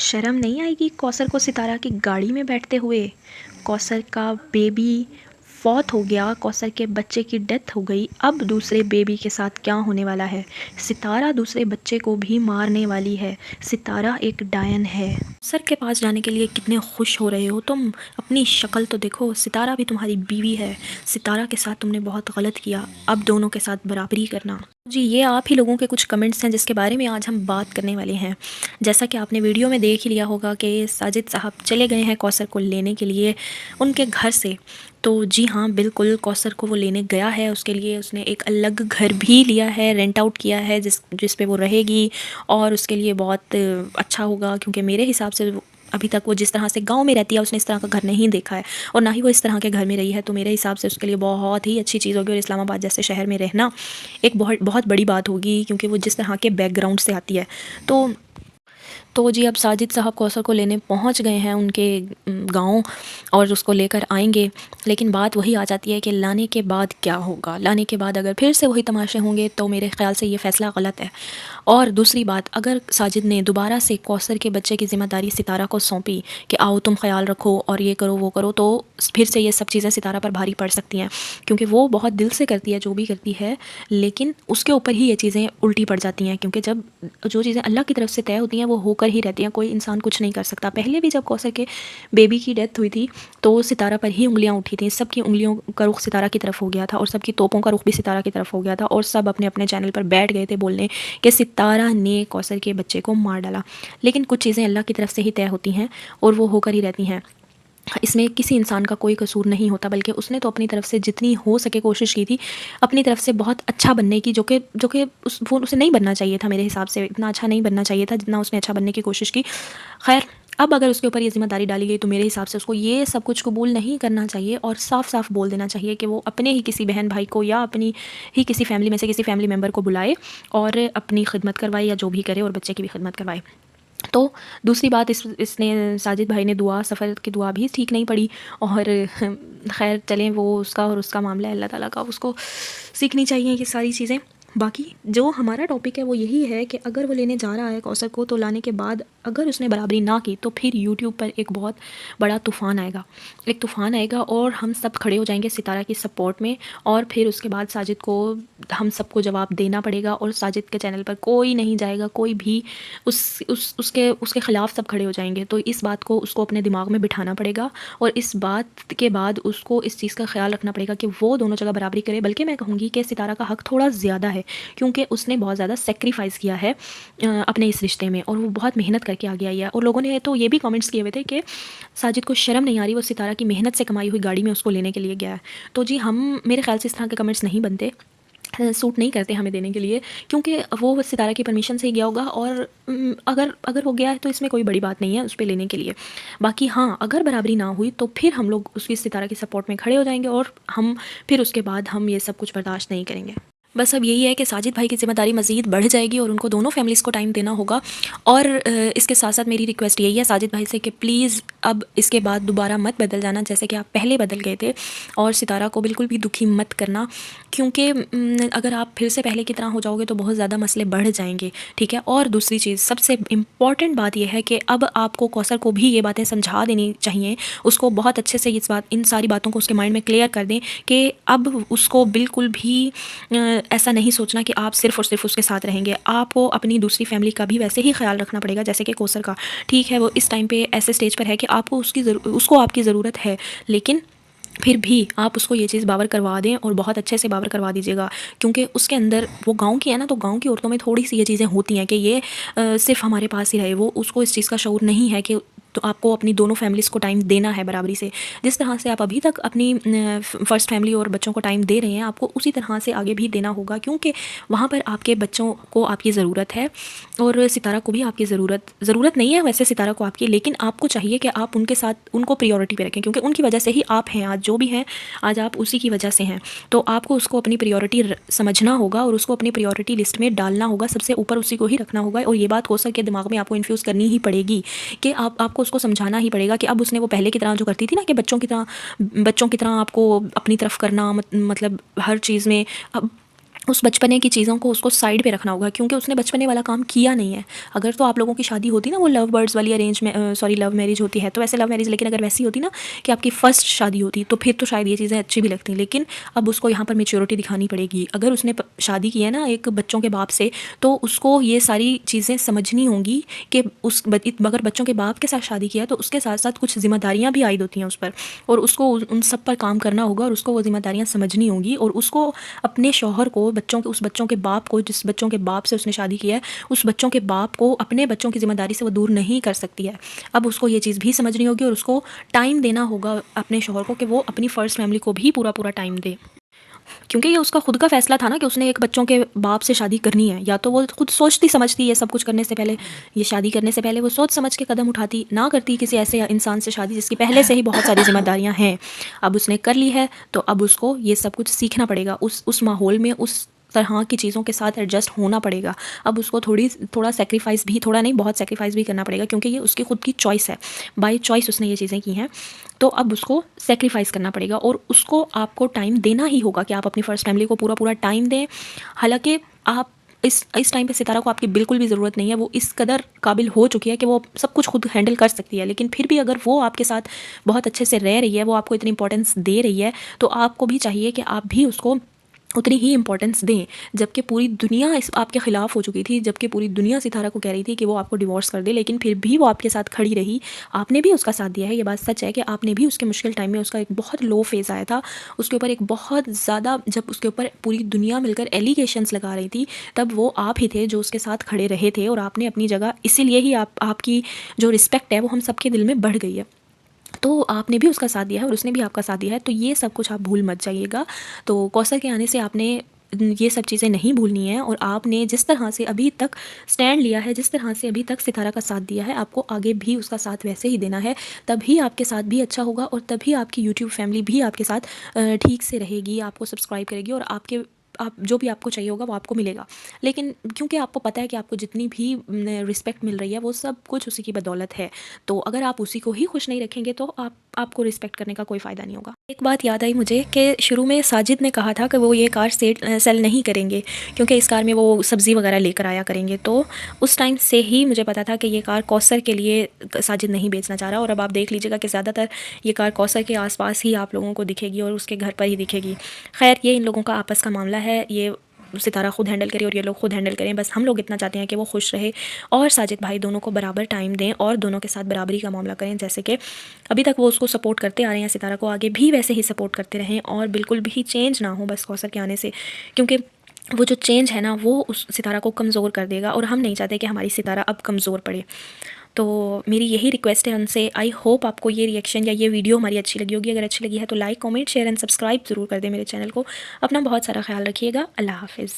शर्म नहीं आएगी कौसर को सितारा की गाड़ी में बैठते हुए। कौसर का बेबी फौत हो गया, कौसर के बच्चे की डेथ हो गई। अब दूसरे बेबी के साथ क्या होने वाला है? सितारा दूसरे बच्चे को भी मारने वाली है। सितारा एक डायन है। कौसर के पास जाने के लिए कितने खुश हो रहे हो तुम? अपनी शक्ल तो देखो, सितारा भी तुम्हारी बीवी है। सितारा के साथ तुमने बहुत गलत किया, अब दोनों के साथ बराबरी करना। जी, ये आप ही लोगों के कुछ कमेंट्स हैं जिसके बारे में आज हम बात करने वाले हैं। जैसा कि आपने वीडियो में देख ही लिया होगा कि साजिद साहब चले गए हैं कौसर को लेने के लिए उनके घर से। तो जी हाँ, बिल्कुल कौसर को वो लेने गया है। उसके लिए उसने एक अलग घर भी लिया है, रेंट आउट किया है जिस पे वो रहेगी। और उसके लिए बहुत अच्छा होगा, क्योंकि मेरे हिसाब से अभी तक वो जिस तरह से गांव में रहती है उसने इस तरह का घर नहीं देखा है, और ना ही वो इस तरह के घर में रही है। तो मेरे हिसाब से उसके लिए बहुत ही अच्छी चीज़ होगी। और इस्लामाबाद जैसे शहर में रहना एक बहुत बहुत बड़ी बात होगी, क्योंकि वो जिस तरह के बैकग्राउंड से आती है। तो जी, अब साजिद साहब कौसर को लेने पहुंच गए हैं उनके गांव, और उसको लेकर आएंगे। लेकिन बात वही आ जाती है कि लाने के बाद क्या होगा। लाने के बाद अगर फिर से वही तमाशे होंगे तो मेरे ख़्याल से ये फ़ैसला गलत है। और दूसरी बात, अगर साजिद ने दोबारा से कौसर के बच्चे की ज़िम्मेदारी सितारा को सौंपी कि आओ तुम ख्याल रखो और ये करो वो करो, तो फिर से ये सब चीज़ें सितारा पर भारी पड़ सकती हैं, क्योंकि वो बहुत दिल से करती है जो भी करती है। लेकिन उसके ऊपर ही ये चीज़ें उल्टी पड़ जाती हैं, क्योंकि जब जो चीज़ें अल्लाह की तरफ से तय होती हैं वो होकर ही रहती हैं। कोई इंसान कुछ नहीं कर सकता। पहले भी जब कौसर के बेबी की डेथ हुई थी तो सितारा पर ही उंगलियां उठी थी। सबकी उंगलियों का रुख सितारा की तरफ हो गया था, और सबकी तोपों का रुख भी सितारा की तरफ हो गया था, और सब अपने अपने चैनल पर बैठ गए थे बोलने कि सितारा ने कौसर के बच्चे को मार डाला। लेकिन कुछ चीज़ें अल्लाह की तरफ से ही तय होती हैं और वो होकर ही रहती हैं। इसमें किसी इंसान का कोई कसूर नहीं होता, बल्कि उसने तो अपनी तरफ से जितनी हो सके कोशिश की थी अपनी तरफ से बहुत अच्छा बनने की, जो कि वो उसे नहीं बनना चाहिए था। मेरे हिसाब से इतना अच्छा नहीं बनना चाहिए था जितना उसने अच्छा बनने की कोशिश की। खैर, अब अगर उसके ऊपर ये ज़िम्मेदारी डाली गई तो मेरे हिसाब से उसको ये सब कुछ कबूल नहीं करना चाहिए, और साफ साफ बोल देना चाहिए कि वो अपने ही किसी बहन भाई को या अपनी ही किसी फैमिली में से किसी फैमिली मेम्बर को बुलाए और अपनी खिदमत करवाए, या जो भी करे, और बच्चे की भी खिदमत करवाए। तो दूसरी बात, इसने साजिद भाई ने दुआ, सफ़र की दुआ भी ठीक नहीं पड़ी। और खैर चलें, वो उसका और उसका मामला है, अल्लाह ताला का, उसको सीखनी चाहिए ये सारी चीज़ें। बाकी जो हमारा टॉपिक है वो यही है कि अगर वो लेने जा रहा है कौसर को, तो लाने के बाद अगर उसने बराबरी ना की तो फिर यूट्यूब पर एक बहुत बड़ा तूफ़ान आएगा। एक तूफ़ान आएगा और हम सब खड़े हो जाएंगे सितारा की सपोर्ट में, और फिर उसके बाद साजिद को हम सबको जवाब देना पड़ेगा, और साजिद के चैनल पर कोई नहीं जाएगा, कोई भी उसके ख़िलाफ़ सब खड़े हो जाएंगे। तो इस बात को उसको अपने दिमाग में बिठाना पड़ेगा, और इस बात के बाद उसको इस चीज़ का ख्याल रखना पड़ेगा कि वो दोनों जगह बराबरी करे। बल्कि मैं कहूँगी कि सितारा का हक़ थोड़ा ज़्यादा है, क्योंकि उसने बहुत ज़्यादा सेक्रीफाइस किया है अपने इस रिश्ते में, और वो बहुत मेहनत करके आगे आई है। और लोगों ने तो ये भी कमेंट्स किए हुए थे कि साजिद को शर्म नहीं आ रही, वो सितारा की मेहनत से कमाई हुई गाड़ी में उसको लेने के लिए गया है। तो जी, हम मेरे ख्याल से इस तरह के कमेंट्स नहीं बनते, सूट नहीं करते हमें देने के लिए, क्योंकि वो सितारा की परमिशन से ही गया होगा। और अगर हो गया है तो इसमें कोई बड़ी बात नहीं है उस पर लेने के लिए। बाकी हाँ, अगर बराबरी ना हुई तो फिर हम लोग उसकी सितारा की सपोर्ट में खड़े हो जाएंगे, और हम फिर उसके बाद हम ये सब कुछ बर्दाश्त नहीं करेंगे। बस अब यही है कि साजिद भाई की ज़िम्मेदारी मज़ीद बढ़ जाएगी और उनको दोनों फैमिलीज़ को टाइम देना होगा। और इसके साथ साथ मेरी रिक्वेस्ट यही है साजिद भाई से कि प्लीज़ अब इसके बाद दोबारा मत बदल जाना जैसे कि आप पहले बदल गए थे, और सितारा को बिल्कुल भी दुखी मत करना, क्योंकि अगर आप फिर से पहले की तरह हो जाओगे तो बहुत ज़्यादा मसले बढ़ जाएंगे। ठीक है। और दूसरी चीज़, सबसे इम्पॉर्टेंट बात यह है कि अब आपको कौसर को भी ये बातें समझा देनी चाहिए। उसको बहुत अच्छे से इन सारी बातों को उसके माइंड में क्लियर कर दें कि अब उसको बिल्कुल भी ऐसा नहीं सोचना कि आप सिर्फ़ और सिर्फ उसके साथ रहेंगे। आपको अपनी दूसरी फैमिली का भी वैसे ही ख्याल रखना पड़ेगा जैसे कि कौसर का। ठीक है, वो इस टाइम पे ऐसे स्टेज पर है कि आपको उसको आपकी ज़रूरत है, लेकिन फिर भी आप उसको ये चीज़ बावर करवा दें, और बहुत अच्छे से बावर करवा दीजिएगा, क्योंकि उसके अंदर वो गांव की है ना, तो गांव की औरतों में थोड़ी सी ये चीज़ें होती हैं कि ये सिर्फ हमारे पास ही रहे। वो उसको इस चीज़ का शऊर नहीं है कि तो आपको अपनी दोनों फैमिलीज़ को टाइम देना है बराबरी से। जिस तरह से आप अभी तक अपनी फ़र्स्ट फैमिली और बच्चों को टाइम दे रहे हैं, आपको उसी तरह से आगे भी देना होगा, क्योंकि वहाँ पर आपके बच्चों को आपकी ज़रूरत है, और सितारा को भी आपकी ज़रूरत नहीं है वैसे सितारा को आपकी, लेकिन आपको चाहिए कि आप उनके साथ उनको प्रायोरिटी पे रखें, क्योंकि उनकी वजह से ही आप हैं आज जो भी हैं, आज आप उसी की वजह से हैं। तो आपको उसको अपनी प्रायोरिटी समझना होगा, और उसको अपनी प्रायोरिटी लिस्ट में डालना होगा, सबसे ऊपर उसी को ही रखना होगा। और ये बात कौसर के दिमाग में आपको इन्फ्यूज़ करनी ही पड़ेगी कि आपको उसको समझाना ही पड़ेगा कि अब उसने वो पहले की तरह जो करती थी ना, कि बच्चों की तरह आपको अपनी तरफ करना, मतलब हर चीज़ में, अब उस बचपने की चीज़ों को उसको साइड पे रखना होगा, क्योंकि उसने बचपने वाला काम किया नहीं है। अगर तो आप लोगों की शादी होती ना वो लव बर्ड्स वाली अरेंज में सॉरी लव मैरिज होती है तो वैसे लव मैरिज, लेकिन अगर वैसी होती ना कि आपकी फ़र्स्ट शादी होती तो फिर तो शायद ये चीज़ें अच्छी भी लगती। लेकिन अब उसको यहाँ पर मैच्योरिटी दिखानी पड़ेगी। अगर उसने शादी की है ना एक बच्चों के बाप से, तो उसको ये सारी चीज़ें समझनी होंगी कि अगर बच्चों के बाप के साथ शादी किया तो उसके साथ साथ कुछ जिम्मेदारियाँ भी आयद होती हैं उस पर, और उसको उन सब पर काम करना होगा और उसको वो जिम्मेदारियाँ समझनी होंगी। और उसको अपने शौहर को उस बच्चों के बाप को, जिस बच्चों के बाप से उसने शादी की है, उस बच्चों के बाप को अपने बच्चों की ज़िम्मेदारी से वो दूर नहीं कर सकती है। अब उसको ये चीज़ भी समझनी होगी और उसको टाइम देना होगा अपने शौहर को कि वो अपनी फ़र्स्ट फैमिली को भी पूरा पूरा टाइम दे। क्योंकि ये उसका खुद का फ़ैसला था ना कि उसने एक बच्चों के बाप से शादी करनी है। या तो वो खुद सोचती समझती ये सब कुछ करने से पहले, ये शादी करने से पहले वो सोच समझ के कदम उठाती, ना करती किसी ऐसे इंसान से शादी जिसकी पहले से ही बहुत सारी ज़िम्मेदारियाँ हैं। अब उसने कर ली है तो अब उसको ये सब कुछ सीखना पड़ेगा, उस माहौल में उस तरह की चीज़ों के साथ एडजस्ट होना पड़ेगा। अब उसको थोड़ा सैक्रिफाइस भी, थोड़ा नहीं बहुत सैक्रिफाइस भी करना पड़ेगा, क्योंकि ये उसकी खुद की चॉइस है। बाय चॉइस उसने ये चीज़ें की हैं, तो अब उसको सैक्रिफाइस करना पड़ेगा और उसको आपको टाइम देना ही होगा कि आप अपनी फ़र्स्ट फैमिली को पूरा पूरा टाइम दें। हालांकि आप इस टाइम पे सितारा को आपकी बिल्कुल भी ज़रूरत नहीं है। वो इस कदर काबिल हो चुकी है कि वो सब कुछ खुद हैंडल कर सकती है। लेकिन फिर भी अगर वो आपके साथ बहुत अच्छे से रह रही है, वो आपको इतनी इंपॉर्टेंस दे रही है, तो आपको भी चाहिए कि आप भी उसको उतनी ही इंपॉर्टेंस दें। जबकि पूरी दुनिया इस आपके ख़िलाफ़ हो चुकी थी, जबकि पूरी दुनिया सितारा को कह रही थी कि वो आपको डिवोर्स कर दे, लेकिन फिर भी वो आपके साथ खड़ी रही। आपने भी उसका साथ दिया है, ये बात सच है कि आपने भी उसके मुश्किल टाइम में, उसका एक बहुत लो फेज़ आया था, उसके ऊपर एक बहुत ज़्यादा, जब उसके ऊपर पूरी दुनिया मिलकर एलिगेशंस लगा रही थी, तब वो आप ही थे जो उसके साथ खड़े रहे थे। और आपने अपनी जगह, इसीलिए ही आपकी जो रिस्पेक्ट है वो हम सबके दिल में बढ़ गई है। तो आपने भी उसका साथ दिया है और उसने भी आपका साथ दिया है, तो ये सब कुछ आप भूल मत जाइएगा। तो कौसर के आने से आपने ये सब चीज़ें नहीं भूलनी है, और आपने जिस तरह से अभी तक स्टैंड लिया है, जिस तरह से अभी तक सितारा का साथ दिया है, आपको आगे भी उसका साथ वैसे ही देना है। तभी आपके साथ भी अच्छा होगा और तभी आपकी यूट्यूब फैमिली भी आपके साथ ठीक से रहेगी, आपको सब्सक्राइब करेगी और आप जो भी आपको चाहिए होगा वो आपको मिलेगा। लेकिन क्योंकि आपको पता है कि आपको जितनी भी रिस्पेक्ट मिल रही है वो सब कुछ उसी की बदौलत है, तो अगर आप उसी को ही खुश नहीं रखेंगे तो आपको रिस्पेक्ट करने का कोई फ़ायदा नहीं होगा। एक बात याद आई मुझे कि शुरू में साजिद ने कहा था कि वो ये कार सेल नहीं करेंगे, क्योंकि इस कार में वो सब्ज़ी वगैरह लेकर आया करेंगे। तो उस टाइम से ही मुझे पता था कि ये कार कौसर के लिए साजिद नहीं बेचना चाह रहा। और अब आप देख लीजिएगा कि ज़्यादातर ये कार कौसर के आसपास ही आप लोगों को दिखेगी और उसके घर पर ही दिखेगी। खैर, ये इन लोगों का आपस का मामला है, ये सितारा खुद हैंडल करे और ये लोग खुद हैंडल करें। बस हम लोग इतना चाहते हैं कि वो खुश रहे और साजिद भाई दोनों को बराबर टाइम दें और दोनों के साथ बराबरी का मामला करें। जैसे कि अभी तक वो उसको सपोर्ट करते आ रहे हैं, सितारा को आगे भी वैसे ही सपोर्ट करते रहें और बिल्कुल भी चेंज ना हो बस कौसर के आने से, क्योंकि वो जो चेंज है ना वो उस सितारा को कमज़ोर कर देगा और हम नहीं चाहते कि हमारी सितारा अब कमज़ोर पड़े। तो मेरी यही रिक्वेस्ट है उनसे। आई होप आपको ये रिएक्शन या ये वीडियो हमारी अच्छी लगी होगी। अगर अच्छी लगी है तो like, comment, share and subscribe ज़रूर कर दें मेरे चैनल को। अपना बहुत सारा ख्याल रखिएगा। अल्लाह हाफ़िज़।